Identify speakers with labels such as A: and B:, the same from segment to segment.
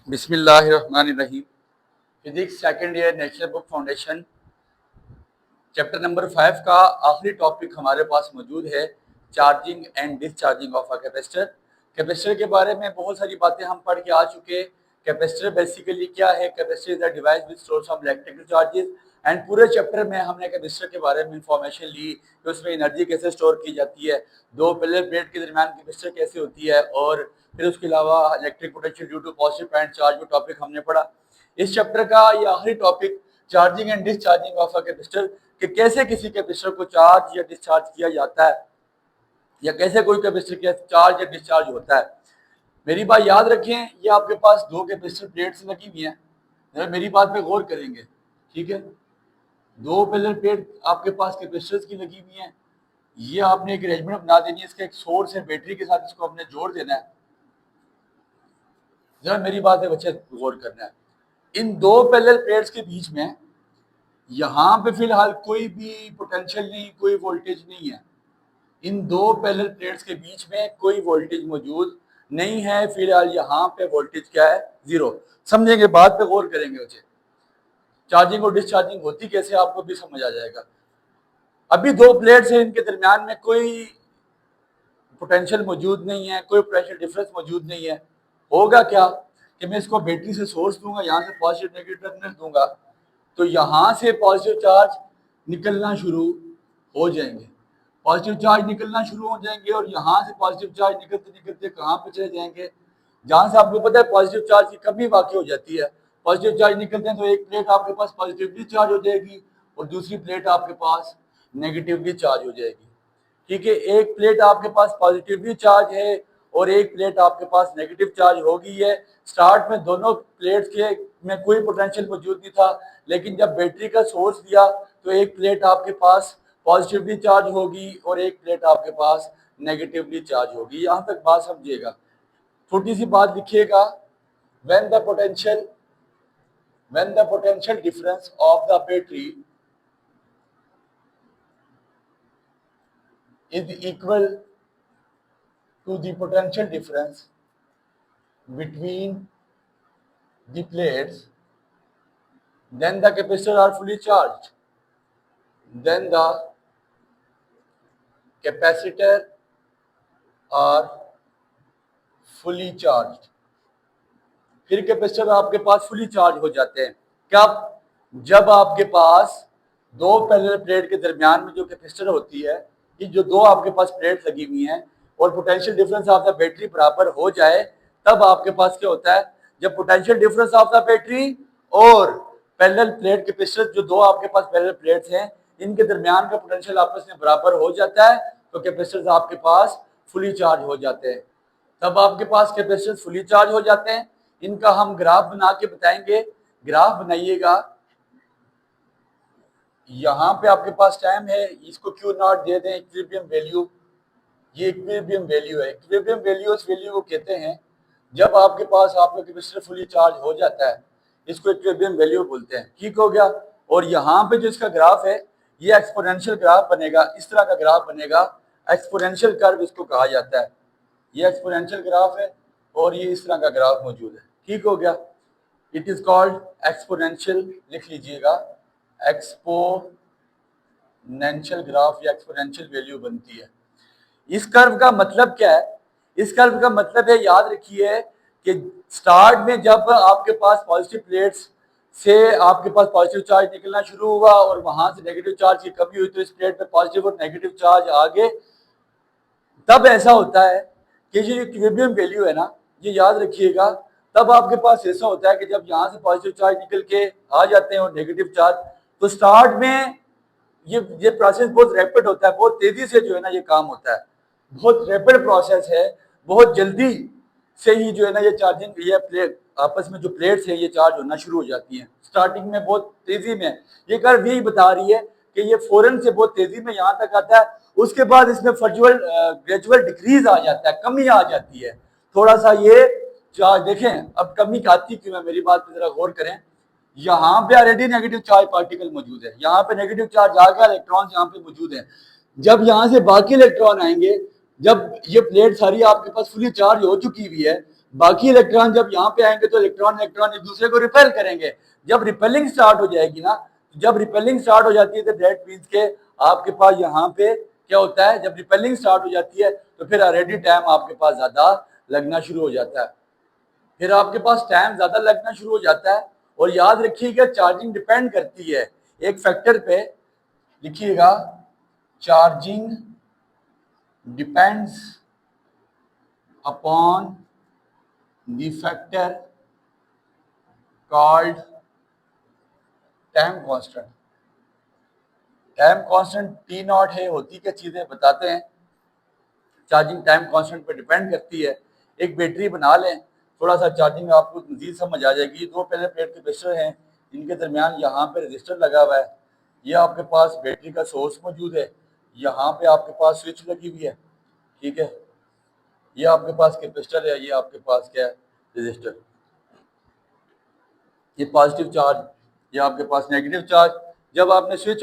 A: बिस्मिल्लाहिर्रहमानिर्रहीम। Physics second year national book foundation chapter number 5 का आखिरी टॉपिक हमारे पास मौजूद है, charging and discharging of a capacitor. Capacitor के बारे में बहुत सारी बातें हम पढ़ के आ चुके। कैपेसिटर बेसिकली क्या है? Capacitor is a device which stores some electrical charges. And पूरे चैप्टर में हमने कैपेसिटर के बारे में इंफॉर्मेशन ली कि उसमें एनर्जी कैसे स्टोर की जाती है, दो पैरेलल प्लेट के दरमियान कैपेसिटर कैसे होती है, और फिर उसके अलावा electric potential due to positive point charge, वो टॉपिक हमने पढ़ा। इस चैप्टर का ये आखिरी topic, charging and discharging of a capacitor, कि कैसे किसी कैपेसिटर को चार्ज या डिस्चार्ज किया जाता है, या कैसे कोई कैपेसिटर चार्ज या डिस्चार्ज होता है। मेरी बात याद रखें, ये आपके पास दो कैपेसिटर प्लेट्स लगी हुई हैं, मेरी बात पे गौर करेंगे, ठीक है। दो पैरेलल प्लेट आपके पास कैपेसिटर्स की लगी हुई हैं। ये आपने एक अरेंजमेंट बना देनी है, इसका एक सोर्स है बैटरी के साथ, इसको आपने जोड़ देना है। जरा मेरी बात है बच्चे, गौर करना है। इन दो पैरेलल प्लेट्स के बीच में यहाँ पे फिलहाल कोई भी पोटेंशियल नहीं, कोई वोल्टेज नहीं है। इन दो पैरेलल प्लेट्स के बीच में कोई वोल्टेज मौजूद नहीं है फिलहाल। यहाँ पे वोल्टेज क्या है? जीरो। समझेंगे, बात पे गौर करेंगे बच्चे। चार्जिंग और डिस्चार्जिंग होती कैसे, आपको भी समझ आ जाएगा। अभी दो प्लेट्स हैं, इनके दरमियान में कोई पोटेंशियल मौजूद नहीं है, कोई पोटेंशियल डिफरेंस मौजूद नहीं है। होगा क्या कि मैं इसको बैटरी से सोर्स दूंगा, यहाँ से पॉजिटिव नेगेटिव टर्मिनल दूंगा, तो यहाँ से पॉजिटिव चार्ज निकलना शुरू हो जाएंगे। पॉजिटिव चार्ज निकलना शुरू हो जाएंगे और यहाँ से पॉजिटिव चार्ज निकलते निकलते कहाँ पे चले जाएंगे? जहाँ से आपको पता है पॉजिटिव चार्ज की कमी वाकई हो जाती है। पॉजिटिव चार्ज निकलते हैं तो एक प्लेट आपके पास पॉजिटिवली चार्ज हो जाएगी और दूसरी प्लेट आपके पास नेगेटिवली चार्ज हो जाएगी। ठीक है, एक प्लेट आपके पास पॉजिटिवली चार्ज है और एक प्लेट आपके पास नेगेटिव चार्ज हो गई है। स्टार्ट में दोनों प्लेट्स के में कोई पोटेंशियल मौजूद नहीं था, लेकिन जब बैटरी का सोर्स दिया तो एक प्लेट आपके पास पॉजिटिवली चार्ज होगी और एक प्लेट आपके पास नेगेटिवली चार्ज होगी। यहाँ तक बात समझिएगा। छोटी सी बात लिखिएगा, when the potential difference of the battery is equal to the potential difference between the plates, then the capacitors are fully charged. Then the capacitor are fully charged. फिर कैपेसिटर आपके पास फुली चार्ज हो जाते हैं। कब? जब आपके पास दो parallel plate के दरमियान में जो कैपेसिटर होती है, कि जो दो आपके पास प्लेट लगी हुई हैं और potential difference of the battery बराबर हो जाए, तब आपके पास क्या होता है? जब potential difference of the battery और पैरेलल प्लेट कैपेसिटर, जो दो आपके पास पैरेलल प्लेट्स हैं, इनके दरमियान का पोटेंशियल आपस में बराबर हो जाता है, तो कैपेसिटर आपके पास फुली चार्ज हो जाते हैं। तब आपके पास कैपेसिटर फुली चार्ज हो जाते हैं। इनका हम ग्राफ बना के बताएंगे। ग्राफ बनाइएगा। यहाँ पे आपके पास टाइम है, इसको क्यू नॉट दे दें, इक्विलिब्रियम वैल्यू। ये इक्विलिब्रियम वैल्यू है। इक्विलिब्रियम वैल्यू उस वैल्यू को कहते हैं जब आपके पास आपका कैपेसिटर फुली चार्ज हो जाता है, इसको इक्विलिब्रियम वैल्यू बोलते हैं। ठीक हो गया। और यहाँ पे जो इसका ग्राफ है, ये एक्सपोनेंशियल ग्राफ बनेगा, इस तरह का ग्राफ बनेगा। एक्सपोनेंशियल कर्व इसको कहा जाता है। ये एक्सपोनेंशियल ग्राफ है और ये इस तरह का ग्राफ मौजूद है। ठीक हो गया। इट इज कॉल्ड एक्सपोनेंशियल, लिख लीजिएगा, एक्सपोनेंशियल ग्राफ या एक्सपोनेंशियल वैल्यू बनती है। इस कर्व का मतलब क्या है? इस कर्व का मतलब है, याद रखिए, कि स्टार्ट में जब आपके पास पॉजिटिव प्लेट्स से आपके पास पॉजिटिव चार्ज निकलना शुरू हुआ और वहां से नेगेटिव चार्ज की कमी हुई, तो इस प्लेट में पॉजिटिव और नेगेटिव चार्ज आ गए। तब ऐसा होता है कि जो इक्विलिब्रियम वैल्यू है ना, ये याद रखिएगा, तब आपके पास ऐसा होता है कि जब यहाँ से पॉजिटिव चार्ज निकल के आ जाते हैं और नेगेटिव चार्ज, तो स्टार्ट में ये प्रोसेस बहुत रैपिड होता है, बहुत तेजी से जो है ना ये काम होता है, बहुत रैपिड प्रोसेस है, बहुत जल्दी से ही जो है ना ये चार्जिंग, ये प्लेट आपस में जो प्लेट्स है ये चार्ज होना शुरू हो जाती हैं। स्टार्टिंग में बहुत तेजी में ये कर्व यही बता रही है कि ये फौरन से बहुत तेजी में यहाँ तक आता है, उसके बाद इसमें ग्रेजुअल डिक्रीज आ जाता है, कमी आ जाती है थोड़ा सा। ये चार्ज देखें, अब कमी आती क्यों है, मेरी बात पे जरा गौर करें। यहाँ पे ऑलरेडी नेगेटिव चार्ज पार्टिकल मौजूद है, यहाँ पे नेगेटिव चार्ज आ गया, इलेक्ट्रॉन यहाँ पे मौजूद है। जब यहाँ से बाकी इलेक्ट्रॉन आएंगे, जब ये प्लेट सारी आपके पास फुली चार्ज हो चुकी हुई है, बाकी इलेक्ट्रॉन जब यहाँ पे आएंगे तो इलेक्ट्रॉन इलेक्ट्रॉन एक दूसरे को रिपेल करेंगे। जब रिपेलिंग स्टार्ट हो जाएगी ना, जब रिपेलिंग स्टार्ट हो जाती है तो दैट मीन्स के आपके पास यहाँ पे क्या होता है, जब रिपेलिंग स्टार्ट हो जाती है तो फिर ऑलरेडी टाइम आपके पास ज्यादा लगना शुरू हो जाता है। फिर आपके पास टाइम ज्यादा लगना शुरू हो जाता है। और याद रखिएगा चार्जिंग डिपेंड करती है एक फैक्टर पे, लिखिएगा charging depends upon the factor called time constant. Time constant T not है, होती क्या चीजें बताते हैं। चार्जिंग टाइम कांस्टेंट पे डिपेंड करती है। एक बैटरी बना लें, थोड़ा सा चार्जिंग आपको मजीद समझ आ जाएगी। दो पहले प्लेट के रजिस्टर हैं, इनके दरमियान यहाँ पे रजिस्टर लगा हुआ है। ये आपके पास बैटरी का सोर्स मौजूद है, यहाँ पे आपके पास स्विच लगी हुई है, ठीक है। ये आपके पास कैपेसिटर है, ये आपके पास क्या है, रजिस्टर। ये पॉजिटिव चार्ज, ये आपके पास नेगेटिव चार्ज। जब आपने स्विच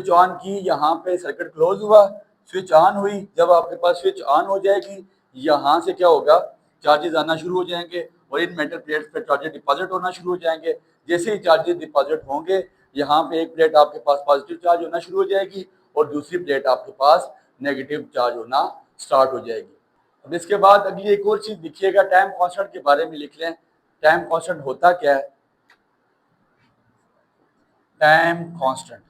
A: ऑन की, यहाँ पे सर्किट क्लोज हुआ, स्विच ऑन हुई। जब आपके पास स्विच ऑन हो जाएगी, यहाँ से क्या होगा, चार्जेस आना शुरू हो जाएंगे और इन मेटल प्लेट्स पे चार्जेस डिपॉजिट होना शुरू हो जाएंगे। जैसे ही चार्जेस डिपॉजिट होंगे, यहाँ पे एक प्लेट आपके पास पॉजिटिव चार्ज होना शुरू हो जाएगी और दूसरी प्लेट आपके पास नेगेटिव चार्ज होना स्टार्ट हो जाएगी। अब इसके बाद अगली एक और चीज लिखिएगा, टाइम कांस्टेंट के बारे में लिख लें। टाइम कांस्टेंट होता क्या है? Time constant,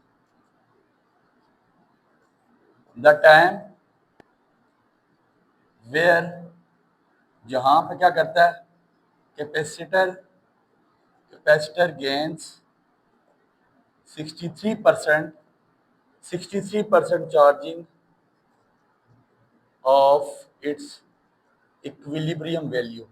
A: the time where, जहां पे क्या करता है, capacitor gains 63% charging of its equilibrium value,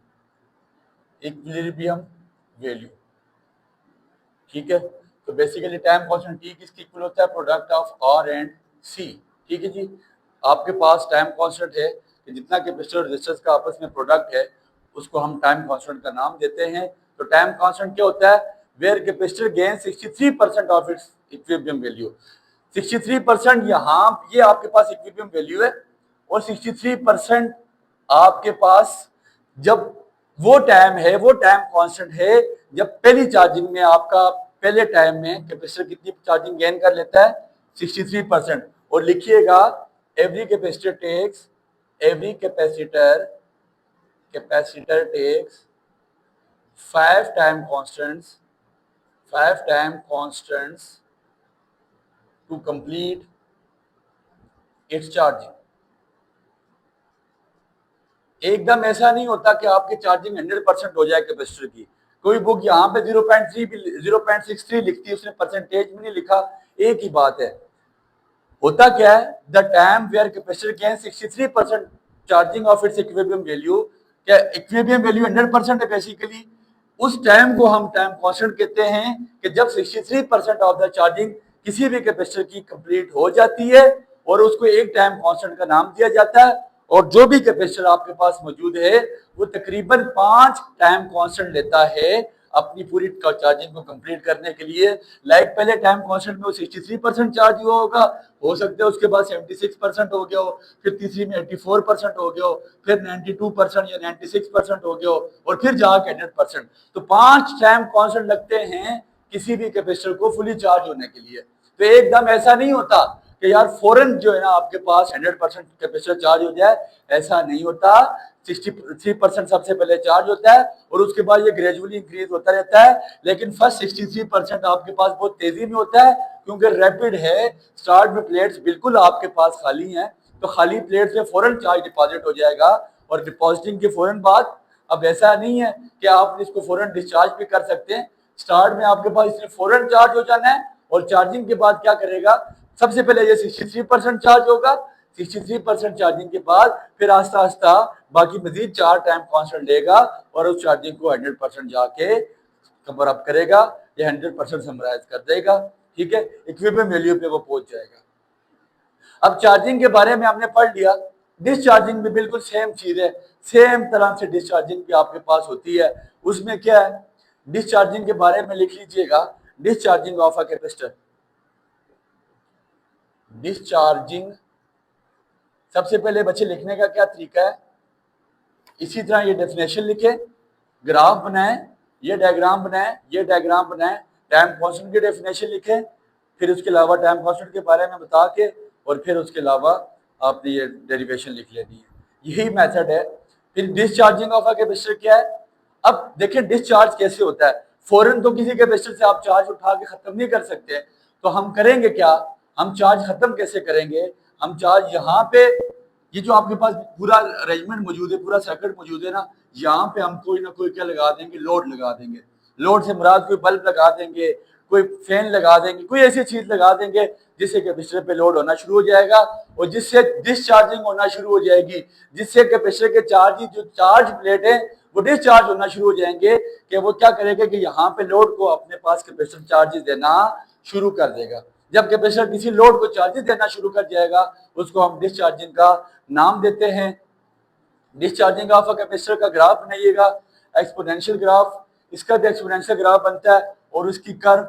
A: ठीक है। तो बेसिकली टाइम कांस्टेंट टी किसके इक्वल होता है, product of R and C, ठीक है जी। आपके पास टाइम कांस्टेंट है कि जितना कैपेसिटर रेजिस्टेंस का आपस में प्रोडक्ट है उसको हम टाइम कांस्टेंट का नाम देते हैं। तो टाइम कांस्टेंट क्या होता है, where capacitor gain 63% of its equilibrium value. 63% यहाँ ये आपके पास इक्विलिब्रियम वैल्यू है और 63% आपके पास जब वो टाइम है, वो टाइम कांस्टेंट है जब पहली चार्जिंग में आपका पहले टाइम में कैपेसिटर कितनी चार्जिंग गेन कर लेता है, 63%। और लिखिएगा every capacitor takes 5 time constants to complete its charging. एकदम ऐसा नहीं होता कि आपकी चार्जिंग 100% हो जाए कैपेसिटर की। कोई बुक यहाँ पे 0.63 लिखती है, उसने परसेंटेज में नहीं लिखा, एक ही बात है। होता क्या है, the time where capacitor gain 63% charging of its equilibrium value, क्या इक्विलिब्रियम वैल्यू 100% है बेसिकली। उस टाइम को हम टाइम कांस्टेंट कहते हैं कि जब 63% ऑफ द चार्जिंग किसी भी कैपेसिटर की कंप्लीट हो जाती है और उसको एक टाइम कांस्टेंट का नाम दिया जाता है। और जो भी कैपेसिटर आपके पास मौजूद है वो तकरीबन 5 टाइम कांस्टेंट लेता है अपनी पूरी चार्जिंग को कंप्लीट करने के लिए। लाइक पहले टाइम कांस्टेंट में वो 63% चार्ज हुआ होगा, हो सकता है उसके बाद 76% हो गया हो, फिर तीसरी में 84% हो गया हो, फिर 92% या 96% हो गया हो और फिर जाके 100%। तो 5 टाइम कांस्टेंट लगते हैं किसी भी कैपेसिटर को फुली चार्ज होने के लिए। तो एकदम ऐसा नहीं होता कि यार फौरन जो है ना आपके पास 100% कैपेसिटर चार्ज हो जाए, ऐसा नहीं होता। 63% सबसे पहले चार्ज होता है और उसके बाद ये ग्रेजुअली इंक्रीज होता रहता है। लेकिन फर्स्ट 63% आपके पास बहुत तेजी में होता है क्योंकि रैपिड है। स्टार्ट में प्लेट्स बिल्कुल आपके पास खाली हैं, तो खाली प्लेट से फौरन चार्ज डिपॉजिट हो जाएगा और डिपॉजिटिंग के फौरन बाद अब ऐसा नहीं है कि आप इसको फौरन डिस्चार्ज भी कर सकते हैं। स्टार्ट में आपके पास इसने फौरन चार्ज हो जाना है और चार्जिंग के बाद क्या करेगा, सबसे पहले ये 63% चार्ज होगा। 63% चार्जिंग के बाद फिर आस्ता आस्ता बाकी मजीद 4 टाइम कांस्टेंट लेगा और उस चार्जिंग को 100% जाके कवर अप करेगा या 100% समराइज कर देगा, ठीक है। इक्विलिब्रियम वैल्यू पे वो पहुंच जाएगा। अब चार्जिंग के बारे में हमने पढ़ लिया। डिस्चार्जिंग भी बिल्कुल सेम चीज है, सेम तरह से डिस्चार्जिंग भी आपके पास होती है। उसमें क्या है, डिस्चार्जिंग के बारे में लिख लीजिएगा, discharging of a capacitor. Discharging, सबसे पहले बच्चे लिखने का क्या तरीका है, इसी तरह ये डेफिनेशन लिखे, ग्राफ बनाए, ये डायग्राम बनाए, ये डायग्राम बनाए, टाइम कांस्टेंट की डेफिनेशन लिखे, फिर उसके अलावा टाइम कांस्टेंट के बारे में बता के और फिर उसके अलावा आपने ये डेरिवेशन लिख लेनी है। यही मेथड है। फिर डिस्चार्जिंग ऑफ अ कैपेसिटर क्या है? अब देखिए डिस्चार्ज कैसे होता है। फौरन तो किसी कैपेसिटर से आप चार्ज उठा के खत्म नहीं कर सकते, तो हम करेंगे क्या, हम चार्ज खत्म कैसे करेंगे? हम चार्ज यहाँ पे, ये जो आपके पास पूरा अरेंजमेंट मौजूद है, पूरा सर्किट मौजूद है ना, यहाँ पे हम कोई ना कोई क्या लगा देंगे, लोड लगा देंगे। लोड से मुराद कोई बल्ब लगा देंगे, कोई फैन लगा देंगे, कोई ऐसी चीज लगा देंगे जिससे कैपेसिटर पे लोड होना शुरू हो जाएगा और जिससे डिस्चार्जिंग होना शुरू हो जाएगी, जिससे कैपेसिटर के चार्ज, जो चार्ज प्लेट है वो डिस्चार्ज होना शुरू हो जाएंगे कि वो क्या करेगा कि यहाँ पे लोड को अपने पास कैपेसिटर चार्जेस देना शुरू कर देगा। जब कैपेसिटर किसी लोड को चार्जेस देना शुरू कर जाएगा उसको हम डिस्चार्जिंग का नाम देते हैं। डिस्चार्जिंग ऑफ अ कैपेसिटर का ग्राफ बनाइएगा, एक्सपोनेंशियल ग्राफ। इसका भी एक्सपोनेंशियल ग्राफ बनता है और उसकी कर्व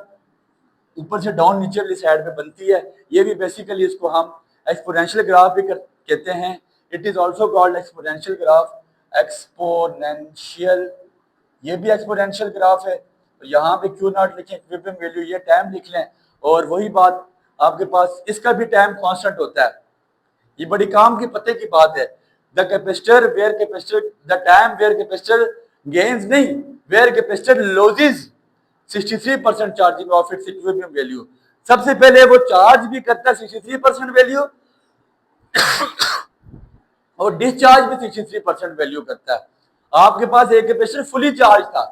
A: ऊपर से डाउन नीचे वाली साइड में बनती है। ये भी बेसिकली इसको हम एक्सपोनेंशियल ग्राफ भी कहते हैं। It is also called exponential graph, exponential, ये भी एक्सपोनेंशियल ग्राफ है। तो यहाँ पे क्यू नॉट लिखें, इक्विलिब्रियम वैल्यू, ये टाइम लिख लें। और वही बात आपके पास, इसका भी टाइम कांस्टेंट होता है। ये बड़ी काम की पते की बात है। The capacitor where capacitor, the time where capacitor gains नहीं, where capacitor losses 63% charging of its equilibrium value. सबसे पहले वो चार्ज भी करता है 63% वैल्यू और डिस्चार्ज भी 63% वैल्यू करता है। आपके पास एक कैपेसिटर फुली चार्ज था,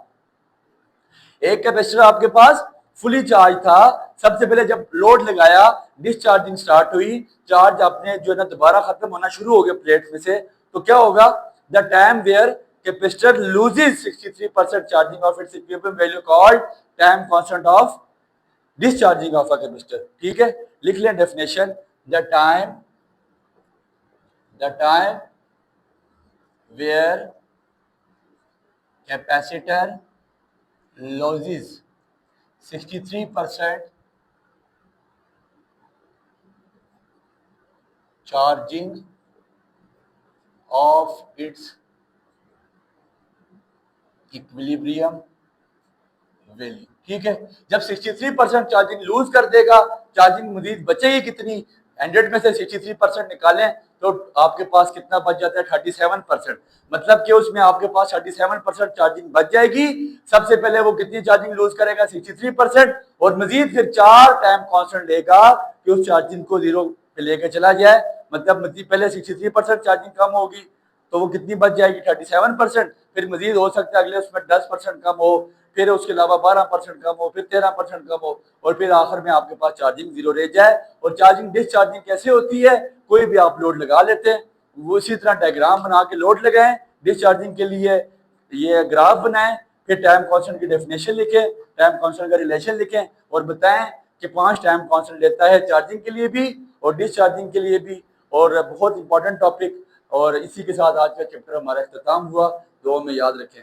A: एक कैपेसिटर आपके पास फुली चार्ज था। सबसे पहले जब लोड लगाया, डिस्चार्जिंग स्टार्ट हुई, चार्ज अपने जो है ना दोबारा खत्म होना शुरू हो गया प्लेट में से, तो क्या होगा, the time where capacitor loses 63% charging of its equilibrium value called time constant of discharging of a capacitor. ठीक है, लिख लें definition, the time where capacitor loses 63% charging of its equilibrium value। ठीक है, जब 63% चार्जिंग लूज कर देगा, charging मजीद बचेगी कितनी, 100 में से 63% निकालें तो आपके पास कितना बच जाता है, 37%। मतलब कि उसमें आपके पास 37% चार्जिंग बच जाएगी। सबसे पहले वो कितनी चार्जिंग लूज करेगा, 63%, और मजीद फिर 4 टाइम कांस्टेंट लेगा कि उस चार्जिंग को जीरो पे लेके चला जाए। मतलब मजीद पहले 63% चार्जिंग कम होगी तो वो कितनी बच जाएगी, 37%। फिर मजीद हो सकता है अगले उसमें 10% कम हो, फिर उसके अलावा 12% कम हो, फिर 13% कम हो, और फिर आखिर में आपके पास चार्जिंग जीरो रह जाए। और चार्जिंग डिस्चार्जिंग कैसे होती है, कोई भी आप लोड लगा लेते हैं, वो इसी तरह डायग्राम बना के लोड लगाएं डिस्चार्जिंग के लिए, ये ग्राफ बनाएं, फिर टाइम कांस्टेंट की डेफिनेशन लिखें, टाइम कांस्टेंट का रिलेशन लिखें और बताएं कि 5 टाइम कांस्टेंट लेता है चार्जिंग के लिए भी और डिस्चार्जिंग के लिए भी। और बहुत इंपॉर्टेंट टॉपिक। और इसी के साथ आज का चैप्टर हमारा इख्तिताम हुआ। दुआ में याद रखें।